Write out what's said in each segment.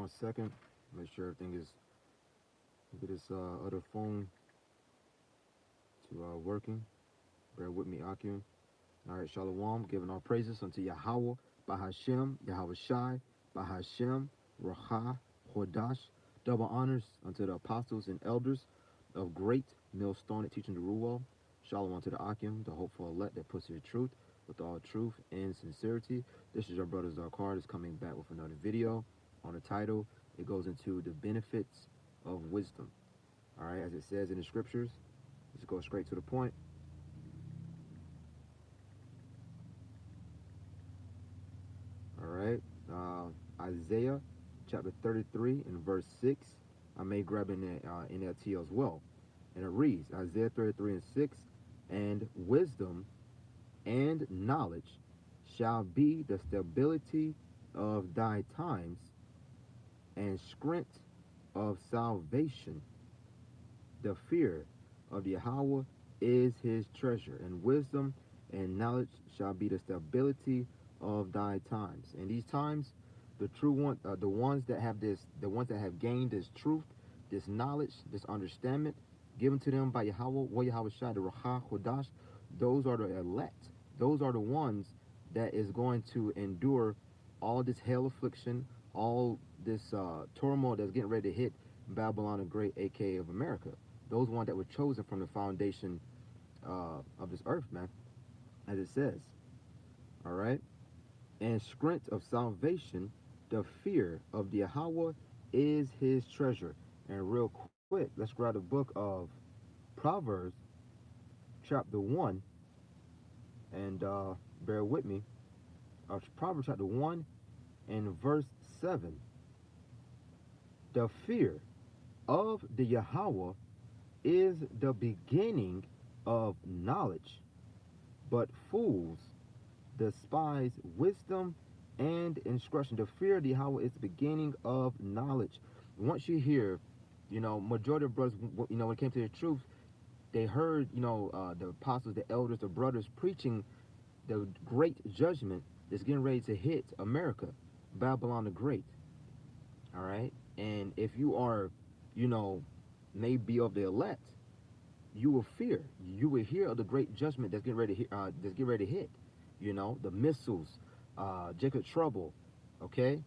1 second. Make sure everything is, get this other phone to working. Bear with me, Akim. All right, Shalom, giving our praises unto Yahweh, Bahashem, Yahweh Shai, Bahashem, Raha, Hodash. Double honors unto the apostles and elders of great millstone teaching the Ruel. Shalom unto the Akim, the hopeful elect that puts the truth with all truth and sincerity. This is your brother Zarkar is coming back with another video on the title. It goes into the benefits of wisdom. All right, as it says in the scriptures, let's go straight to the point. All right, Isaiah chapter 33 and verse 6. I may grab in that NLT as well. And it reads, Isaiah 33 and 6, and wisdom and knowledge shall be the stability of thy times, and strength of salvation. The fear of Yahweh is his treasure, and wisdom and knowledge shall be the stability of thy times. And these times, the true one, the ones that have this, the ones that have gained this truth, this knowledge, this understanding, given to them by Yahweh, Yahweh Shai, the Raha Kodash, those are the elect. Those are the ones that is going to endure all this hell affliction, all this turmoil that's getting ready to hit Babylon the Great, aka of America. Those ones that were chosen from the foundation of this earth, man, as it says. All right. And strength of salvation, the fear of the Yahweh is his treasure. And real quick, let's grab the book of Proverbs, chapter 1, and bear with me. Proverbs chapter 1 and verse 7. The fear of the Yahweh is the beginning of knowledge, but fools despise wisdom and instruction. The fear of the Yahweh is the beginning of knowledge. Once you hear, you know, majority of brothers, you know, when it came to the truth, they heard, you know, the apostles, the elders, the brothers preaching the great judgment that's getting ready to hit America, Babylon the Great. All right, and if you are, you know, maybe of the elect, you will fear. You will hear of the great judgment that's getting ready to hit. You know, the missiles, Jacob Trouble, okay?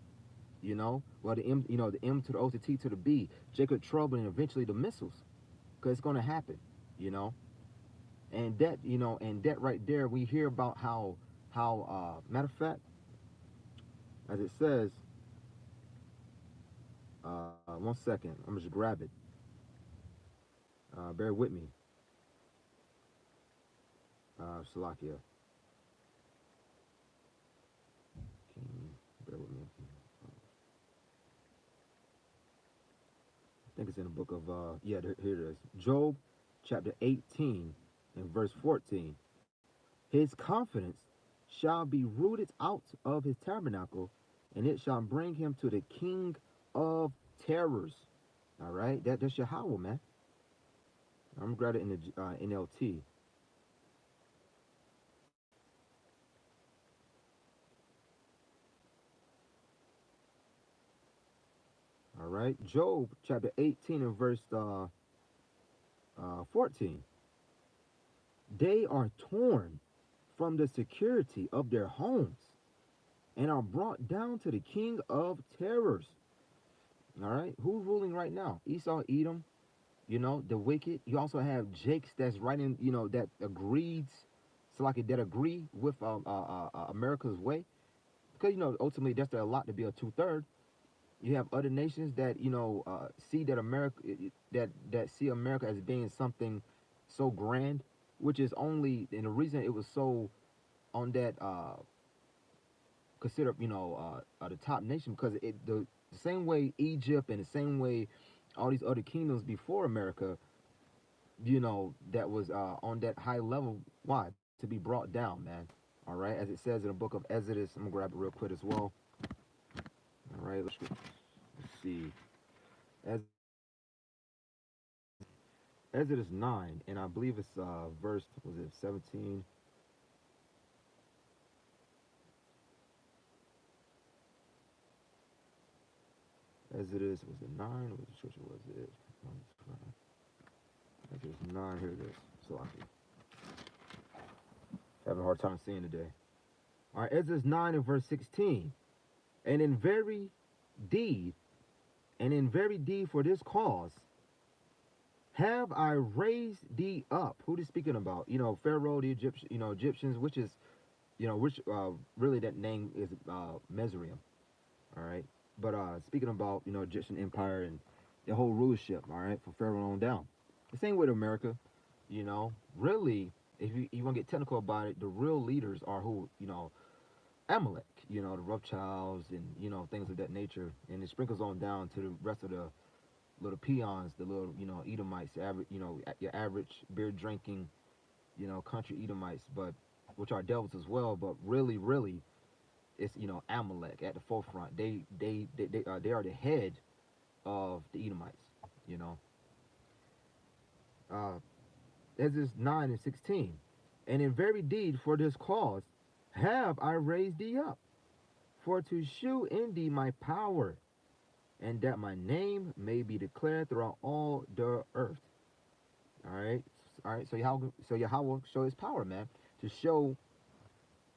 You know, well the M, you know, the M to the O to T to the B, Jacob Trouble, and eventually the missiles, because it's going to happen. You know, and that, you know, and that right there, we hear about how matter of fact, as it says, 1 second, I'm gonna just grab it. Bear with me. Salakia. Bear with me. I think it's in the book of, yeah, here it is. Job chapter 18 and verse 14. His confidence shall be rooted out of his tabernacle, and it shall bring him to the king of terrors. All right, that's Yahweh, man. I'm gonna grab it in the NLT. All right, Job chapter 18 and verse 14. They are torn from the security of their homes and are brought down to the king of terrors. All right, who's ruling right now? Esau, Edom, you know, the wicked. You also have Jakes that's writing, you know, that agrees, so like that agree with America's way, because you know ultimately that's a lot to be a 2/3. You have other nations that, you know, see that America, that see America as being something so grand, which is only, and the reason it was so on that considered, you know, the top nation, because the same way Egypt and the same way all these other kingdoms before America, you know, that was on that high level. Why? To be brought down, man. All right, as it says in the book of Exodus. I'm gonna grab it real quick as well. All right, let's see. As Exodus 9, and I believe it's verse, was it 17? Exodus, was it 9? What scripture was it? Exodus 9, here it is. So I'm having a hard time seeing today. All right, Exodus 9 and verse 16. And in very deed, for this cause, have I raised thee up. Who is speaking about? Pharaoh, the Egyptian, Egyptians, which is, which really that name is Mesrium. All right. But speaking about, Egyptian empire and the whole rulership, all right, from Pharaoh on down. The same with America, really, if you want to get technical about it, the real leaders are who, Amalek, the Rothschilds and, things of that nature. And it sprinkles on down to the rest of the little peons, the little, Edomites, average, your average beer drinking, country Edomites, but which are devils as well. But really, really, it's Amalek at the forefront. They are the head of the Edomites. You know, uh, Exodus 9 and 16, and in very deed for this cause have I raised thee up, for to shew in thee my power, and that my name may be declared throughout all the earth. All right, all right. So Yahweh will show His power, man, to show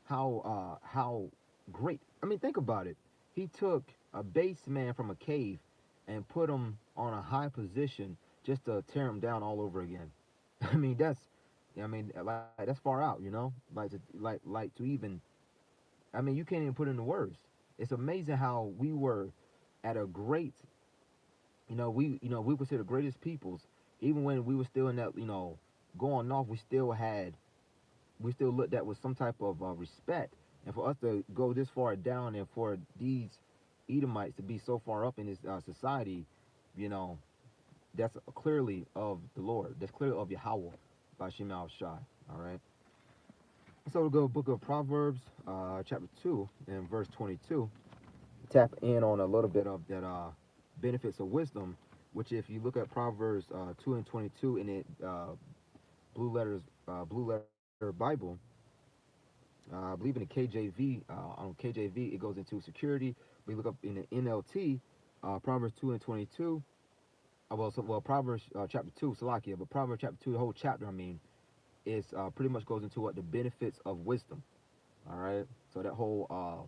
how great. I mean, think about it. He took a base man from a cave and put him on a high position just to tear him down all over again. I mean, that's far out, like to even. I mean, you can't even put it into words. It's amazing how we were at a great, we were considered the greatest peoples, even when we were still in that, going off. We still looked at with some type of respect. And for us to go this far down, and for these Edomites to be so far up in this society, you know, that's clearly of the Lord. That's clearly of Yahweh by Shemal Shai. All right. So we'll go book of Proverbs, chapter 2 and verse 22. Tap in on a little bit of that benefits of wisdom, which if you look at Proverbs 2 and 22 in it, blue letter Bible, I believe in the KJV, on KJV, it goes into security. We look up in the NLT, Proverbs 2 and 22. Proverbs chapter 2, Salakia, but Proverbs chapter 2, the whole chapter, is pretty much goes into what the benefits of wisdom. All right. So that whole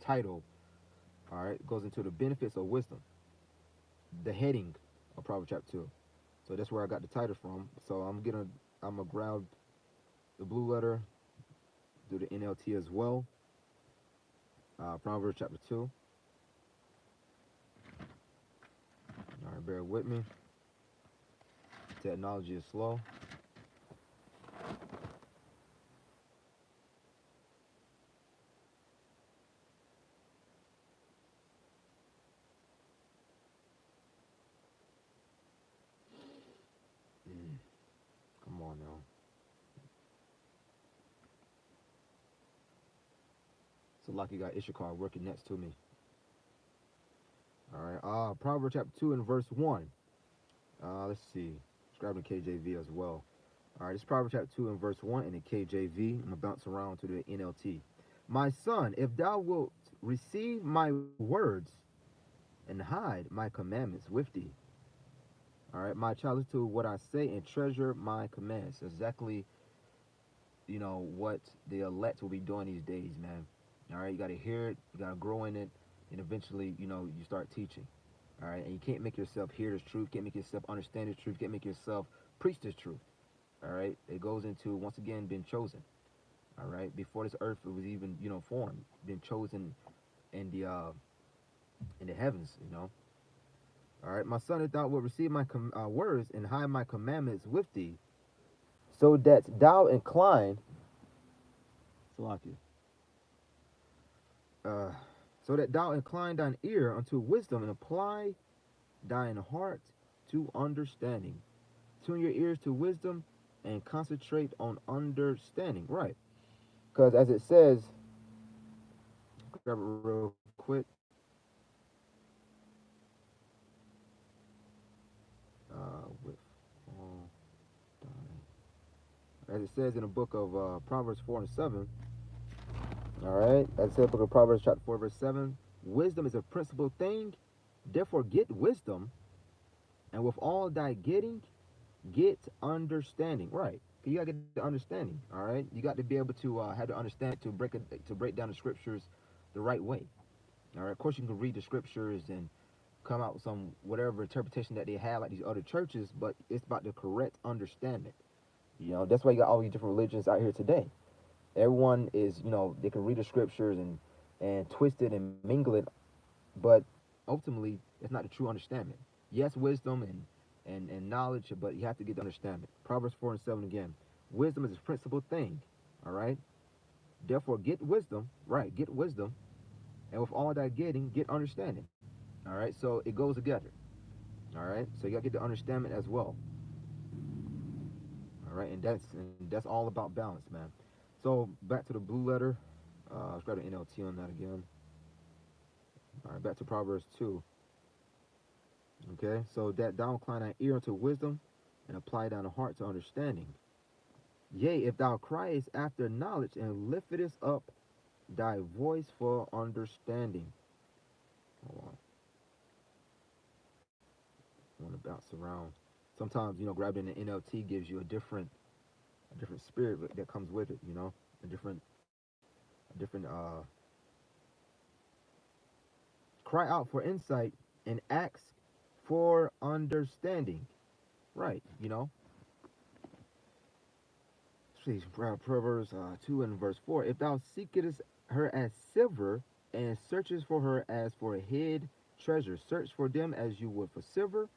title, all right, goes into the benefits of wisdom. The heading of Proverbs chapter 2. So that's where I got the title from. So I'm gonna grab the blue letter, do the NLT as well. Proverbs chapter 2. All right, bear with me. Technology is slow. Come on now. So like you got Issachar working next to me. All right. Proverbs chapter 2 and verse 1. Let's see. Let's grab the KJV as well. All right, it's Proverbs chapter 2 and verse 1 in the KJV. I'm going to bounce around to the NLT. My son, if thou wilt receive my words and hide my commandments with thee. All right, my child, listen to what I say and treasure my commands. Exactly, what the elect will be doing these days, man. All right, you got to hear it, you got to grow in it, and eventually, you start teaching. All right, and you can't make yourself hear this truth, can't make yourself understand this truth, can't make yourself preach this truth. All right, it goes into, once again, being chosen. All right, before this earth was even, formed, been chosen in the heavens. All right, my son, if thou wilt receive my words and hide my commandments with thee, so that thou incline, Salakia, so that thou incline thine ear unto wisdom and apply thine heart to understanding. Tune your ears to wisdom and concentrate on understanding. Right. Because as it says, grab it real quick. With all thine. As it says in the book of Proverbs 4 and 7. All right. As it says in the book of Proverbs chapter 4 verse 7. Wisdom is a principal thing, Therefore, get wisdom, and with all thy getting, get understanding. Right. You gotta get the understanding. All right. You got to be able to have the understanding to break down the scriptures the right way. All right. Of course, you can read the scriptures and come out with some whatever interpretation that they have, like these other churches, but it's about the correct understanding. That's why you got all these different religions out here today. Everyone is, they can read the scriptures and twist it and mingle it, but ultimately, it's not the true understanding. Yes, wisdom and knowledge, but you have to get the understanding. Proverbs 4 and 7 again. Wisdom is a principal thing. All right. Therefore, get wisdom. Right. Get wisdom, and with all that getting, get understanding. All right. So it goes together. All right. So you gotta get the understanding as well. All right. And that's all about balance, man. So back to the blue letter. Let's grab the NLT on that again. All right. Back to Proverbs 2. Okay. So that thou incline thy ear unto wisdom, and apply thine heart to understanding. Yea, if thou criest after knowledge and liftest up thy voice for understanding. Hold on. I want to bounce around. Sometimes, grabbing the NLT gives you a different spirit that comes with it, a different cry out for insight and ask for understanding. Right, See, Proverbs 2 and verse 4. If thou seekest her as silver, and searchest for her as for hid treasure, search for them as you would for silver,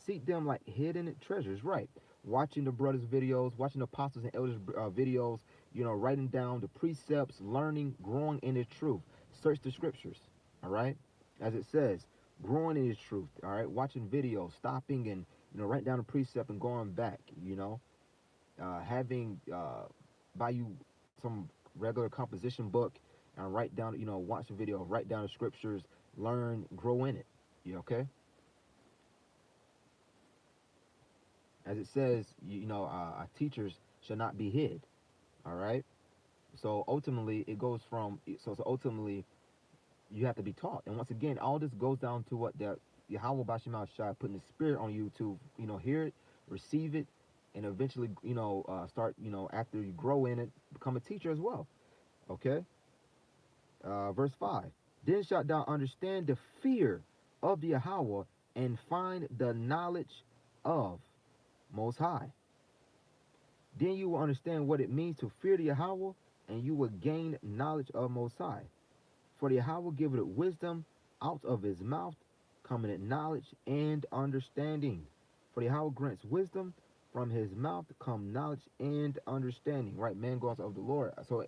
seek them like hidden treasures. Right. Watching the brothers' videos, watching the apostles and elders' videos, writing down the precepts, learning, growing in the truth. Search the scriptures. All right. As it says, growing in the truth. All right. Watching videos, stopping and, write down the precept and going back, having buy you some regular composition book and write down, watch the video, write down the scriptures, learn, grow in it. You okay? As it says, teachers shall not be hid. All right. So ultimately, it goes from so ultimately you have to be taught. And once again, all this goes down to what that Yahweh Bashim Shai putting the spirit on you to hear it, receive it, and eventually start after you grow in it, become a teacher as well. Okay. Verse 5. Then shalt thou understand the fear of the Yahweh and find the knowledge of Most High. Then you will understand what it means to fear the Yahweh, and you will gain knowledge of Most High. For the Yahweh giveth it wisdom, out of his mouth cometh knowledge and understanding. For the Yahweh grants wisdom, from his mouth come knowledge and understanding. Right, man goes of the Lord. So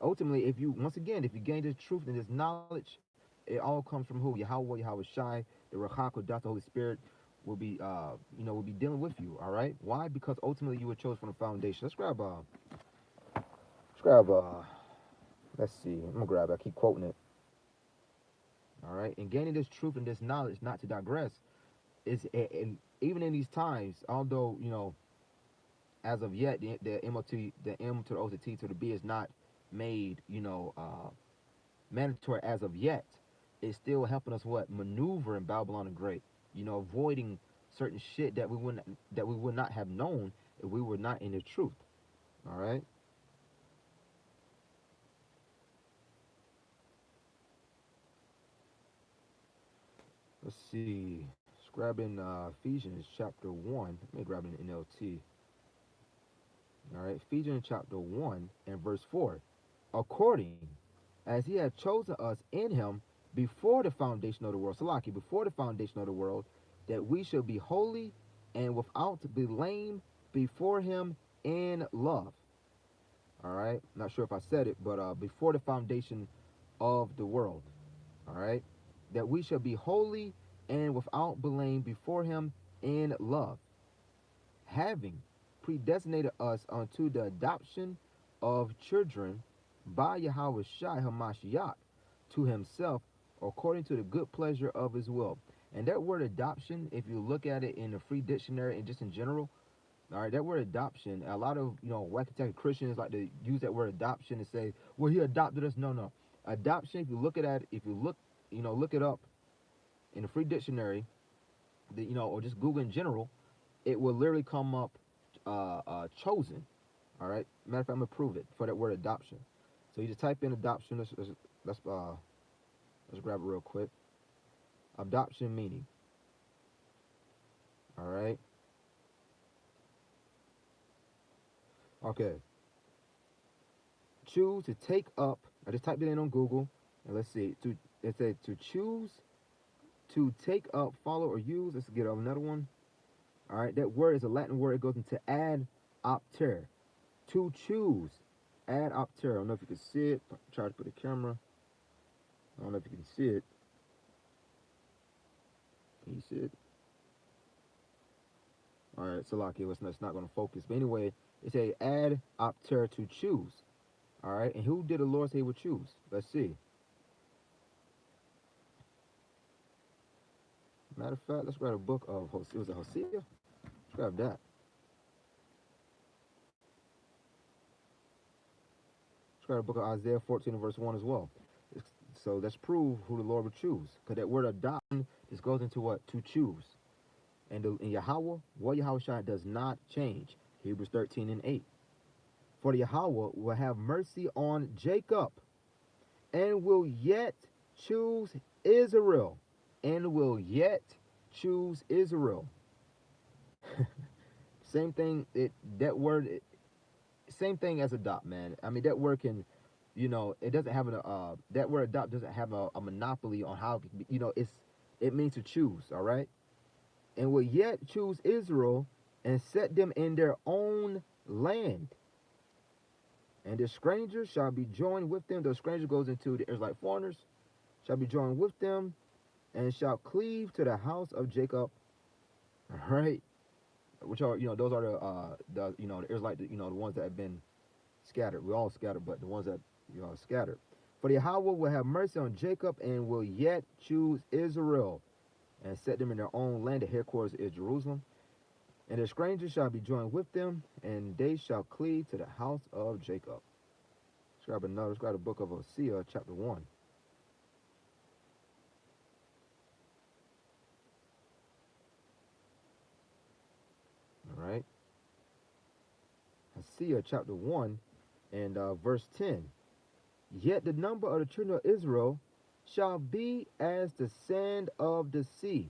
ultimately, if you gain this truth and this knowledge, it all comes from who? Yahweh, Yahweh Shai, the Rachak, the Holy Spirit will be dealing with you. All right. Why? Because ultimately you were chosen from the foundation. Let's see. I'm gonna grab it. I keep quoting it. All right. And gaining this truth and this knowledge, not to digress, is and even in these times, although as of yet the MOT, the M to the O to the T to the B is not made mandatory as of yet, it's still helping us maneuver in Babylon the Great. Avoiding certain shit that we would not have known if we were not in the truth. All right. Let's see. Let's grab in Ephesians chapter 1. Let me grab an NLT. All right. Ephesians chapter 1 and verse 4. According as he had chosen us in him before the foundation of the world, Salaki, before the foundation of the world, that we should be holy and without blame before him in love. All right. Not sure if I said it, but before the foundation of the world. All right. That we shall be holy and without blame before him in love, having predestinated us unto the adoption of children by Yahweh Shai Hamashiach to himself, according to the good pleasure of his will. And that word adoption, if you look at it in the free dictionary and just in general, all right, that word adoption, a lot of wacky Christians like to use that word adoption and say, "Well, he adopted us." No, no. Adoption, if you look at it, if you look it up in the free dictionary, or just Google in general, it will literally come up chosen. All right. Matter of fact, I'm gonna prove it for that word adoption. So you just type in adoption. Let's grab it real quick. Adoption meaning. All right. Okay. Choose to take up. I just typed it in on Google, and let's see. It said to choose to take up, follow, or use. Let's get another one. All right. That word is a Latin word. It goes into ad opter. To choose. Ad opter. I don't know if you can see it. Try to put the camera. I don't know if you can see it. Can you see it? All right, Salaki, it's not going to focus. But anyway, it's a ad opter to choose. All right, and who did the Lord say he would choose? Let's see. Matter of fact, let's grab a book of Hosea. Was it Hosea? Let's grab that. Let's grab a book of Isaiah 14 and verse 1 as well. So let's prove who the Lord would choose. Because that word adoption, this goes into what? To choose. And in Yahweh, what Yahweh Shai does not change. Hebrews 13 and 8. For the Yahweh will have mercy on Jacob and will yet choose Israel. And will yet choose Israel. Same thing. Same thing as adopt, man. I mean, that word can, it doesn't have that word adopt doesn't have a monopoly on how, it means to choose. All right, and will yet choose Israel and set them in their own land. And the stranger shall be joined with them. The stranger goes into the Israelite foreigners, shall be joined with them, and shall cleave to the house of Jacob. All right, which are those are the Israelite, the ones that have been scattered. We all scattered, but the ones that scattered. For the Yahweh will have mercy on Jacob and will yet choose Israel and set them in their own land. The headquarters is Jerusalem. And the strangers shall be joined with them, and they shall cleave to the house of Jacob. Let's grab the book of Hosea, chapter 1. All right. Hosea, chapter 1, and verse 10. Yet the number of the children of Israel shall be as the sand of the sea,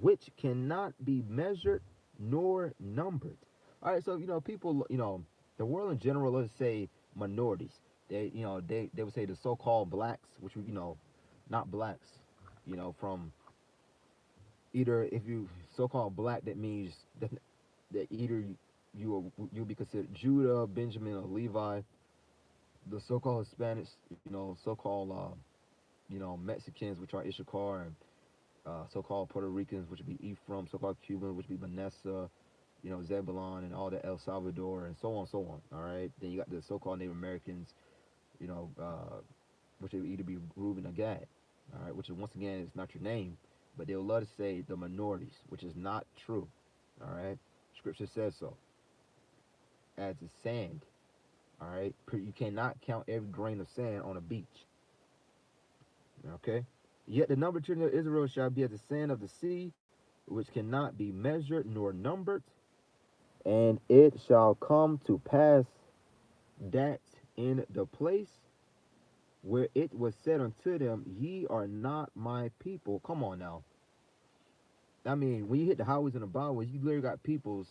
which cannot be measured nor numbered. All right, so people, the world in general, let's say minorities, they would say the so-called blacks, which not blacks, from either if you so-called black, that means that either you'll be considered Judah, Benjamin, or Levi. The so-called Hispanics, so-called Mexicans, which are Issachar, and so-called Puerto Ricans, which would be Ephraim, so-called Cuban, which would be Manasseh, Zebulon, and all the El Salvador, and so on, so on. All right. Then you got the so-called Native Americans, which would either be Reuben or Gad. All right, which is once again is not your name, but they'll love to say the minorities, which is not true. All right, Scripture says so. As the sand. All right, you cannot count every grain of sand on a beach. Okay. Yet the number of children of Israel shall be as the sand of the sea, which cannot be measured nor numbered. And it shall come to pass that in the place where it was said unto them, ye are not my people. Come on now. I mean, when you hit the highways and the byways, you literally got peoples,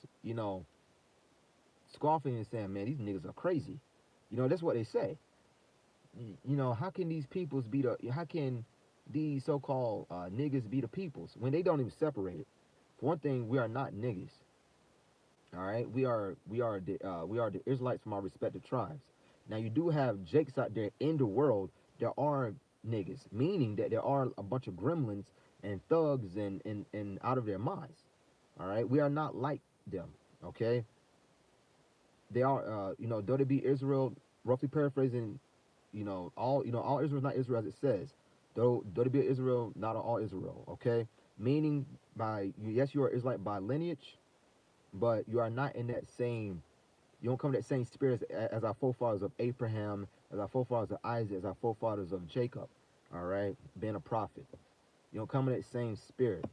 scoffing and saying, man, these niggas are crazy. That's what they say. How can these peoples be how can these so-called niggas be the peoples when they don't even separate it? For one thing, we are not niggas. All right, we are the Israelites from our respective tribes. Now you do have Jakes out there in the world. There are niggas, meaning that there are a bunch of gremlins and thugs and out of their minds. All right, we are not like them. Okay, they are though they be Israel, roughly paraphrasing, all Israel is not Israel as it says. Though they be Israel, not all Israel. Okay, meaning by yes, you are Israelite by lineage, but you are not in that same, you don't come in that same spirit as our forefathers of Abraham, as our forefathers of Isaac, as our forefathers of Jacob, all right, being a prophet. You know, come in that same spirit.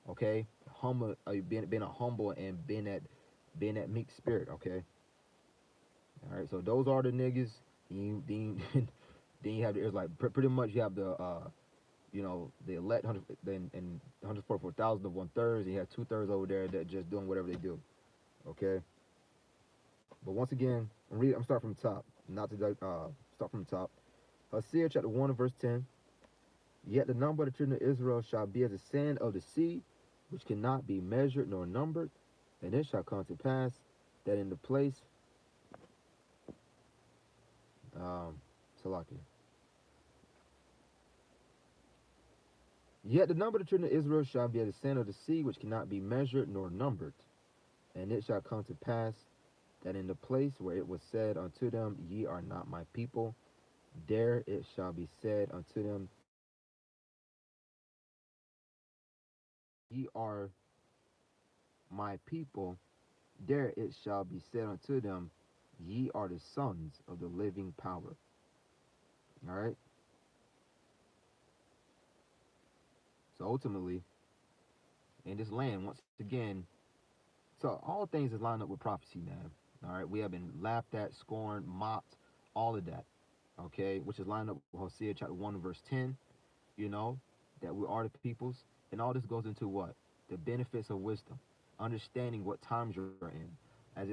Okay, humble, being a humble and being that meek spirit. Okay, all right. So those are the niggas. Then you have the Israelite. Pretty much you have the the elect hundred and 144,000 of 1/3. You have 2/3 over there that just doing whatever they do. Okay, but once again, I'm starting from the top, not to start from the top. Hosea chapter 1 and verse 10. Yet the number of the children of Israel shall be as the sand of the sea, which cannot be measured nor numbered. And it shall come to pass that in the place, um, Salakia. Yet the number of the children of Israel shall be as the sand of the sea, which cannot be measured nor numbered. And it shall come to pass that in the place where it was said unto them, Ye are not my people, there it shall be said unto them, Ye are my people, there it shall be said unto them, Ye are the sons of the living power. All right. So ultimately, in this land, once again, so all things is lined up with prophecy, man. All right. We have been laughed at, scorned, mocked, all of that. Okay. Which is lined up with Hosea chapter 1 verse 10, you know, that we are the peoples. And all this goes into what? The benefits of wisdom, understanding what times you're in.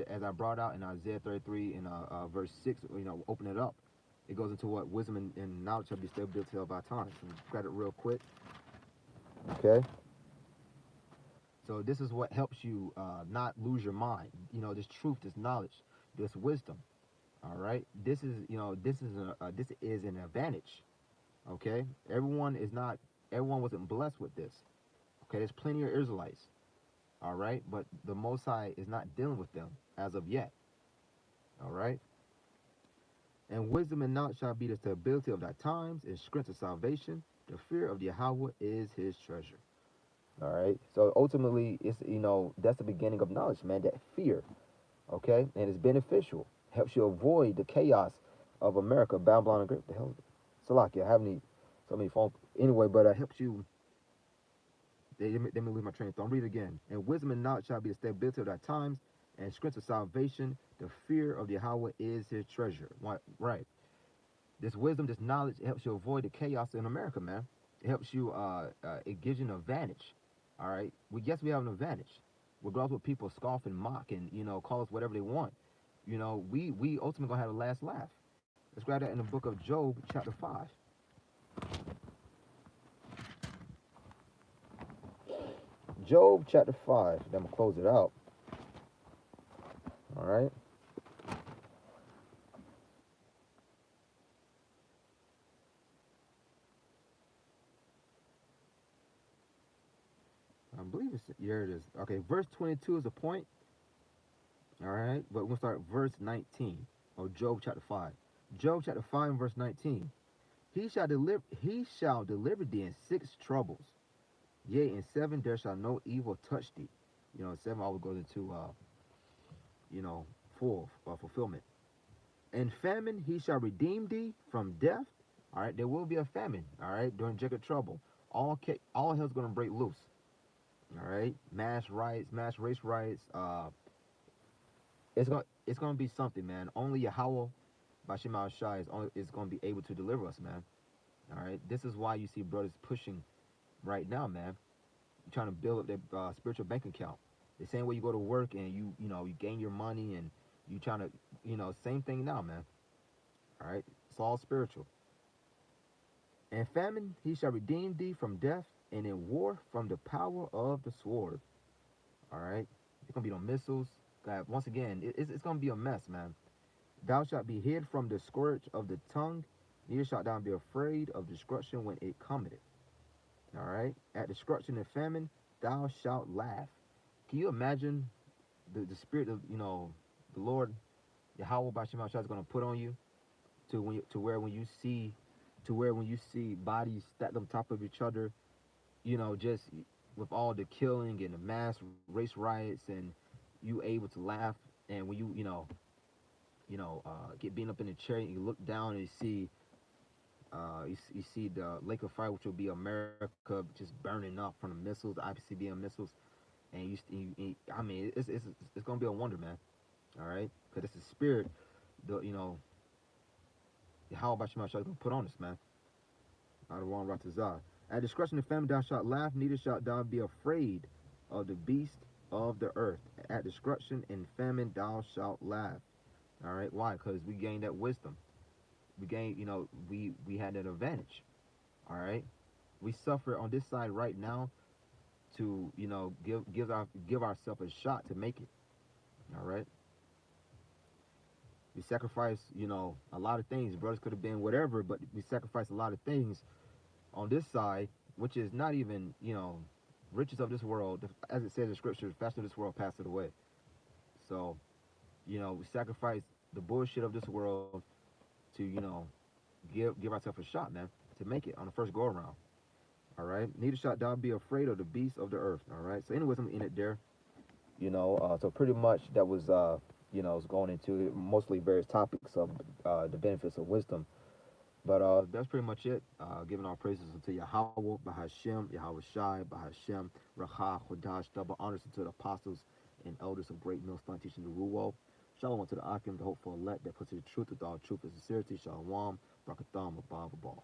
As I brought out in Isaiah 33 in verse 6, open it up. It goes into what wisdom and knowledge shall be stability of our times. Grab it real quick. Okay. So this is what helps you not lose your mind. This truth, this knowledge, this wisdom. All right. This is an advantage. Okay. Everyone wasn't blessed with this. Okay. There's plenty of Israelites. All right. But the Most High is not dealing with them as of yet. All right. And wisdom and knowledge shall be the stability of thy times and strength of salvation. The fear of Yahweh is his treasure. All right. So ultimately, that's the beginning of knowledge, man. That fear, okay, and it's beneficial. Helps you avoid the chaos of America, Babylon, and Great. The hell, Salaki, I have so many phone. Anyway, but it helps you. Let me lose my train of thought. I'll read it again. And wisdom and knowledge shall be the stability of thy times, and strength of salvation. The fear of Yahweh is his treasure. Right. This wisdom, this knowledge, it helps you avoid the chaos in America, man. It helps you. It gives you an advantage. All right. We have an advantage, regardless what people scoff and mock and call us whatever they want. We ultimately gonna have the last laugh. Let's grab that in the book of Job, chapter 5. Job, chapter 5. Then I'm gonna close it out. All right. I believe here it is. Okay, verse 22 is a point. All right, but we'll start verse 19 of Job chapter 5. Job chapter 5 verse 19. He shall deliver thee in 6 troubles. Yea, in 7 there shall no evil touch thee. 7 always goes into you know, full fulfillment. In famine he shall redeem thee from death. All right, there will be a famine. All right, during Jacob trouble, all hell's gonna break loose. All right, mass riots, mass race riots. It's gonna be something, man. Only Yahweh, Bashim Shai, is gonna be able to deliver us, man. All right, this is why you see brothers pushing right now, man. You're trying to build up their spiritual bank account. The same way you go to work and you gain your money and you trying to same thing now, man. All right, it's all spiritual. In famine he shall redeem thee from death, and in war from the power of the sword. All right, it's gonna be no missiles. God, once again, it's gonna be a mess, man. Thou shalt be hid from the scourge of the tongue, neither shalt thou be afraid of destruction when it cometh. All right, at destruction and famine thou shalt laugh. Can you imagine the spirit of the Lord Yahweh Bashim is going to put on you to where when you see bodies stacked on top of each other, just with all the killing and the mass race riots, and you able to laugh, and when you get beaten up in a chair and you look down and you see You see the lake of fire, which will be America, just burning up from the missiles, the ICBM missiles, and I mean, it's gonna be a wonder, man. All right, because it's the spirit, how about you, gonna put on us, man. Out of one Ratazar. At discretion of famine thou shalt laugh, neither shalt thou be afraid of the beast of the earth. At destruction and famine thou shalt laugh. All right, why? Because we gained that wisdom. We gained, we had an advantage. All right, we suffer on this side right now to, give ourselves a shot to make it. All right, we sacrifice, a lot of things. Brothers could have been whatever, but we sacrifice a lot of things on this side, which is not even, riches of this world, as it says in scripture, the fashion of this world passeth away. So, we sacrifice the bullshit of this world to, give ourselves a shot, man, to make it on the first go around. All right. Neither shalt thou be afraid of the beasts of the earth. All right. So, anyways, I'm in it there. So pretty much that was, was going into mostly various topics of the benefits of wisdom. But that's pretty much it. Giving our praises unto Yahweh, Bahashem, Yahweh Shai, Bahashem, Racha, Chodash, double honors to the apostles and elders of Great Millstone teaching the Ruwo. Shalom to the Akim, the hopeful elect that puts the truth with all truth and sincerity. Shalom, Brakatham, Abba, Abba.